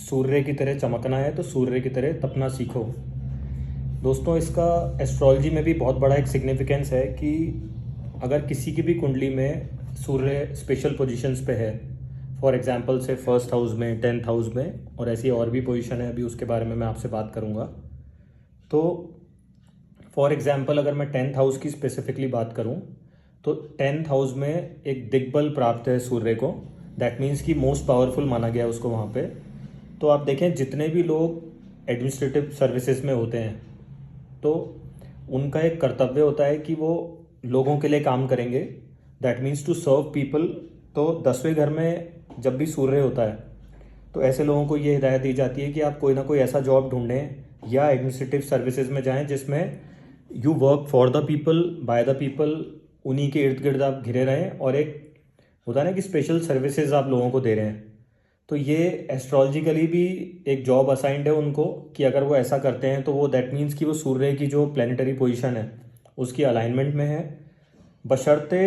सूर्य की तरह चमकना है तो सूर्य की तरह तपना सीखो। दोस्तों, इसका एस्ट्रोलॉजी में भी बहुत बड़ा एक सिग्निफिकेंस है कि अगर किसी की भी कुंडली में सूर्य स्पेशल पोजीशंस पे है, फॉर एग्जांपल से फर्स्ट हाउस में, 10th हाउस में, और ऐसी और भी पोजीशन है, अभी उसके बारे में मैं आपसे बात करूँगा। तो फॉर एग्जांपल अगर मैं 10th हाउस की स्पेसिफिकली बात करूँ तो 10th हाउस में एक दिग्बल प्राप्त है सूर्य को। दैट मीन्स कि मोस्ट पावरफुल माना गया है उसको वहाँ पे। तो आप देखें, जितने भी लोग एडमिनिस्ट्रेटिव सर्विसेज में होते हैं तो उनका एक कर्तव्य होता है कि वो लोगों के लिए काम करेंगे। That means to serve people. तो 10वें घर में जब भी सूर्य होता है तो ऐसे लोगों को ये हिदायत दी जाती है कि आप कोई ना कोई ऐसा जॉब ढूंढें या एडमिनिस्ट्रेटिव सर्विसेज में जाएं जिसमें you work for the people, by the people, उन्हीं के इर्द गिर्द आप घिरे रहें, और एक होता है ना कि स्पेशल सर्विसेज आप लोगों को दे रहे हैं। तो ये एस्ट्रोलॉजिकली भी एक जॉब असाइंड है उनको कि अगर वो ऐसा करते हैं तो वो दैट मीन्स कि वो सूर्य की जो प्लानिटरी पोजीशन है उसकी अलाइनमेंट में है। बशर्ते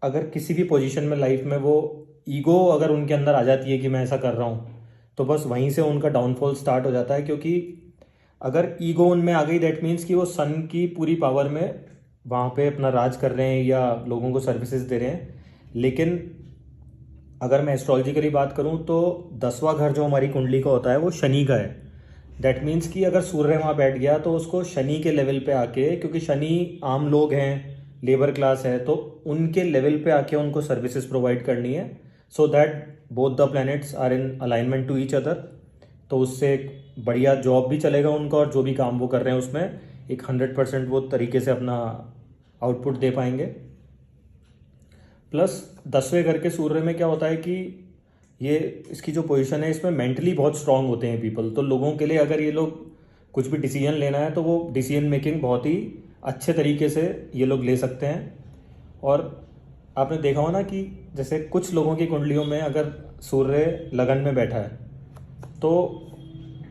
अगर किसी भी पोजीशन में लाइफ में वो ईगो अगर उनके अंदर आ जाती है कि मैं ऐसा कर रहा हूँ, तो बस वहीं से उनका डाउनफॉल स्टार्ट हो जाता है। क्योंकि अगर ईगो उनमें आ गई दैट मीन्स कि वो सन की पूरी पावर में वहाँ पे अपना राज कर रहे हैं या लोगों को सर्विसेज दे रहे हैं। लेकिन अगर मैं एस्ट्रोलॉजिकली बात करूं तो 10वां घर जो हमारी कुंडली का होता है वो शनि का है। दैट मीन्स कि अगर सूर्य वहाँ बैठ गया तो उसको शनि के लेवल पे आके, क्योंकि शनि आम लोग हैं, लेबर क्लास है, तो उनके लेवल पे आके उनको सर्विसेज प्रोवाइड करनी है, so that both the planets are in alignment to each other. तो उससे एक बढ़िया जॉब भी चलेगा उनका, और जो भी काम वो कर रहे हैं उसमें एक 100% वो तरीके से अपना आउटपुट दे पाएंगे। प्लस 10वें घर के सूर्य में क्या होता है कि ये इसकी जो पोजीशन है इसमें मेंटली बहुत स्ट्रांग होते हैं पीपल। तो लोगों के लिए अगर ये लोग कुछ भी डिसीजन लेना है तो वो डिसीजन मेकिंग बहुत ही अच्छे तरीके से ये लोग ले सकते हैं। और आपने देखा हो ना कि जैसे कुछ लोगों की कुंडलियों में अगर सूर्य लगन में बैठा है तो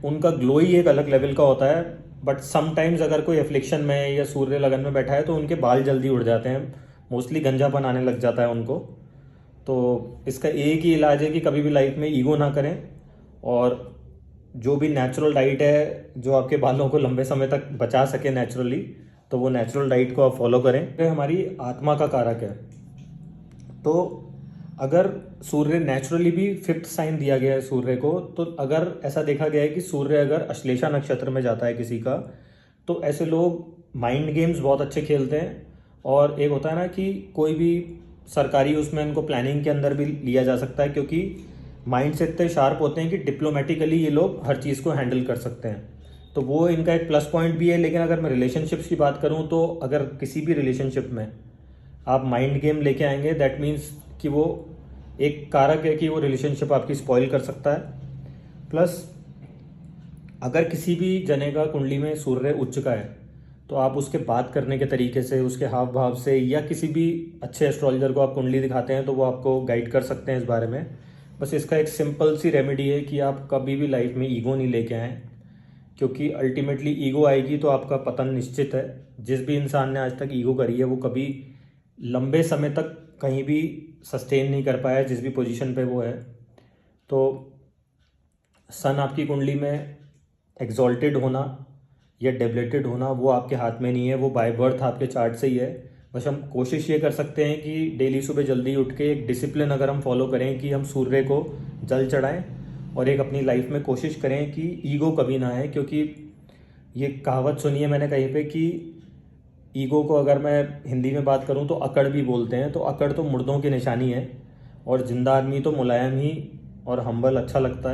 उनका ग्लो ही एक अलग लेवल का होता है। बट समटाइम्स अगर कोई एफ्लिक्शन में है या सूर्य लगन में बैठा है तो उनके बाल जल्दी उड़ जाते हैं, मोस्टली गंजापन आने लग जाता है उनको। तो इसका एक ही इलाज है कि कभी भी लाइफ में ईगो ना करें, और जो भी नेचुरल डाइट है जो आपके बालों को लंबे समय तक बचा सके नेचुरली, तो वो नेचुरल डाइट को आप फॉलो करें। ये हमारी आत्मा का कारक है। तो अगर सूर्य नेचुरली भी 5th साइन दिया गया है सूर्य को, तो अगर ऐसा देखा गया है कि सूर्य अगर अश्लेषा नक्षत्र में जाता है किसी का, तो ऐसे लोग माइंड गेम्स बहुत अच्छे खेलते हैं। और एक होता है ना कि कोई भी सरकारी उसमें इनको प्लानिंग के अंदर भी लिया जा सकता है, क्योंकि माइंड से इतने शार्प होते हैं कि डिप्लोमेटिकली ये लोग हर चीज़ को हैंडल कर सकते हैं। तो वो इनका एक प्लस पॉइंट भी है। लेकिन अगर मैं रिलेशनशिप्स की बात करूँ तो अगर किसी भी रिलेशनशिप में आप माइंड गेम लेके आएंगे दैट मीन्स कि वो एक कारक है कि वो रिलेशनशिप आपकी स्पॉइल कर सकता है। प्लस अगर किसी भी जने का कुंडली में सूर्य उच्च का है तो आप उसके बात करने के तरीके से, उसके हाव भाव से, या किसी भी अच्छे एस्ट्रोलॉजर को आप कुंडली दिखाते हैं तो वो आपको गाइड कर सकते हैं इस बारे में। बस इसका एक सिंपल सी रेमेडी है कि आप कभी भी लाइफ में ईगो नहीं लेके आएँ, क्योंकि अल्टीमेटली ईगो आएगी तो आपका पतन निश्चित है। जिस भी इंसान ने आज तक ईगो करी है वो कभी लंबे समय तक कहीं भी सस्टेन नहीं कर पाया जिस भी पोजीशन पे वो है। तो सन आपकी कुंडली में एग्जॉल्टेड होना या डेबलेटेड होना वो आपके हाथ में नहीं है, वो बाय बर्थ आपके चार्ट से ही है। बस हम कोशिश ये कर सकते हैं कि डेली सुबह जल्दी उठ के एक डिसिप्लिन अगर हम फॉलो करें कि हम सूर्य को जल चढ़ाएं, और एक अपनी लाइफ में कोशिश करें कि ईगो कभी ना आए। क्योंकि ये कहावत सुनी है मैंने कहीं पे कि ईगो को अगर मैं हिंदी में बात करूं तो अकड़ भी बोलते हैं। तो अकड़ तो मुर्दों की निशानी है, और जिंदा आदमी तो मुलायम ही और हम्बल अच्छा लगता है।